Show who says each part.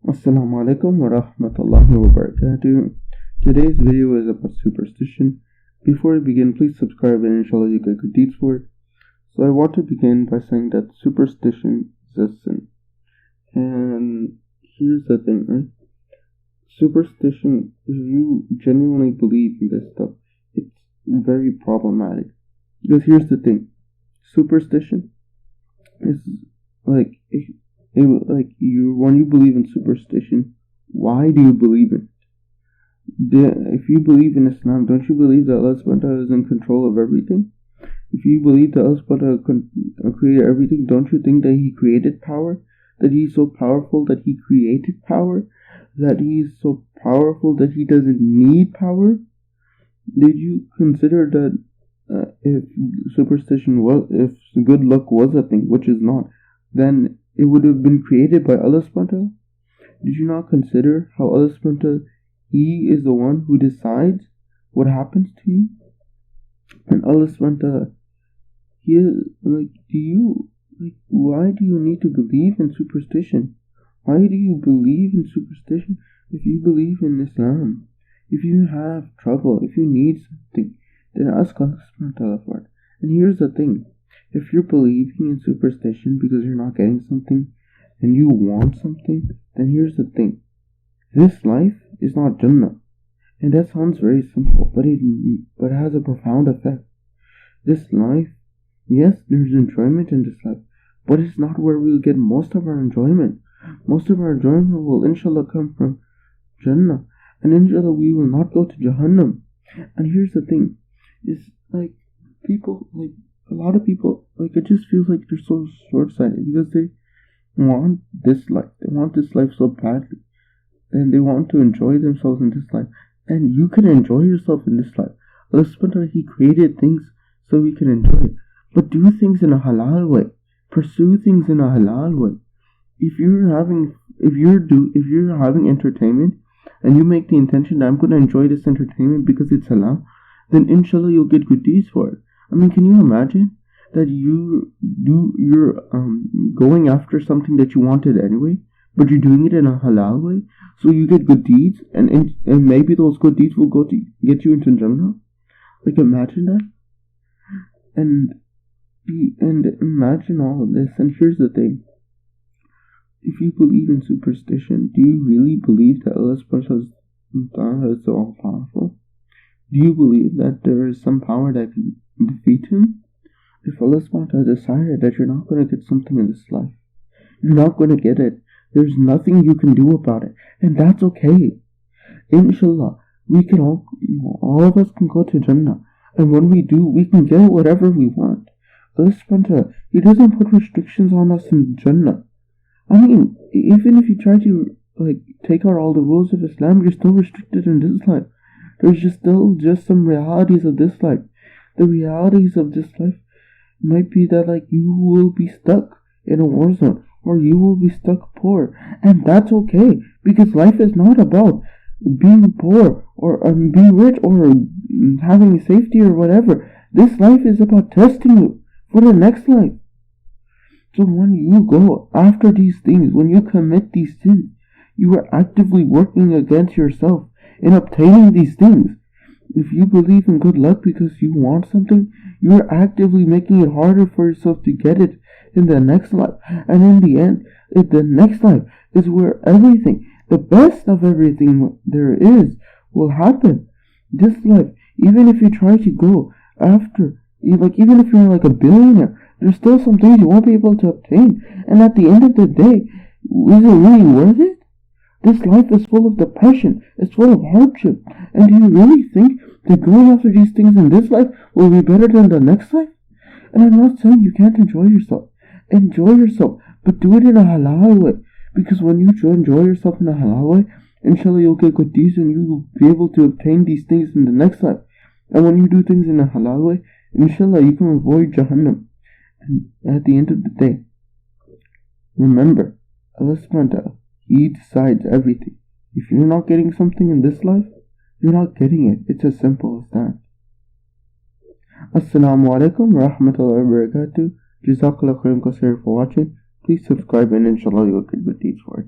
Speaker 1: Assalamu alaikum wa rahmatullahi wa barakatuh. Today's video is about superstition. Before we begin, please subscribe and inshallah you get good deeds for it. So I want to begin by saying that superstition is a sin. And here's the thing, right? Superstition, if you genuinely believe in this stuff, it's very problematic. Because here's the thing. Superstition is like when you believe in superstition, why do you believe in it? If you believe in Islam, don't you believe that Allah subhanahu wa ta'ala is in control of everything? If you believe that Allah subhanahu wa ta'ala created everything, don't you think that He created power? That He is so powerful that He created power? That He is so powerful that He doesn't need power? Did you consider that if good luck was a thing, which is not, then it would have been created by Allah subhanahu wa ta'ala? Did you not consider how Allah subhanahu wa ta'ala, He is the one who decides what happens to you? And Allah subhanahu wa ta'ala, why do you need to believe in superstition? Why do you believe in superstition if you believe in Islam? If you have trouble, if you need something, then ask Allah subhanahu wa ta'ala for it. And here's the thing. If you're believing in superstition because you're not getting something and you want something, then here's the thing. This life is not Jannah. And that sounds very simple, but it has a profound effect. This life, yes, there's enjoyment in this life, but it's not where we'll get most of our enjoyment. Most of our enjoyment will inshallah come from Jannah. And inshallah we will not go to Jahannam. And here's the thing. It's like people, a lot of people, it just feels like they're so short-sighted because they want this life. They want this life so badly. And they want to enjoy themselves in this life. And you can enjoy yourself in this life. Allah subhanahu wa ta'ala, He created things so we can enjoy it. But do things in a halal way. Pursue things in a halal way. If you're having entertainment and you make the intention that I'm going to enjoy this entertainment because it's halal, then inshallah you'll get good deeds for it. I mean, can you imagine that you're going after something that you wanted anyway, but you're doing it in a halal way, so you get good deeds, and maybe those good deeds will go to get you into Jannah? Imagine that. And imagine all of this. And here's the thing. If you believe in superstition, do you really believe that Allah subhanahu wa ta'ala is all powerful? Do you believe that there is some power that can defeat Him? If Allah subhanahu wa ta'ala decided that you're not going to get something in this life, you're not going to get it. There's nothing you can do about it. And that's okay. Inshallah, we can all of us can go to Jannah. And when we do, we can get whatever we want. Allah subhanahu wa ta'ala, He doesn't put restrictions on us in Jannah. I mean, even if you try to take out all the rules of Islam, you're still restricted in this life. There's still some realities of this life. The realities of this life might be that you will be stuck in a war zone, or you will be stuck poor, and that's okay, because life is not about being poor or being rich or having safety or whatever. This life is about testing you for the next life. So when you go after these things, when you commit these sins, you are actively working against yourself in obtaining these things. If you believe in good luck because you want something, you are actively making it harder for yourself to get it in the next life. And in the end, the next life is where everything, the best of everything there is, will happen. This life, even if you try to go after, even if you're a billionaire, there's still some things you won't be able to obtain. And at the end of the day, is it really worth it? This life is full of depression. It's full of hardship. And do you really think that going after these things in this life will be better than the next life? And I'm not saying you can't enjoy yourself. Enjoy yourself, but do it in a halal way. Because when you enjoy yourself in a halal way, inshallah you'll get good deeds and you will be able to obtain these things in the next life. And when you do things in a halal way, inshallah you can avoid Jahannam. And at the end of the day, remember, Allah subhanahu wa ta'ala, He decides everything. If you're not getting something in this life, you're not getting it. It's as simple as that. Assalamu alaikum wa rahmatullahi wa barakatuh. Jazakallah khairan kaseer for watching. Please subscribe and inshallah you'll get good deeds for it.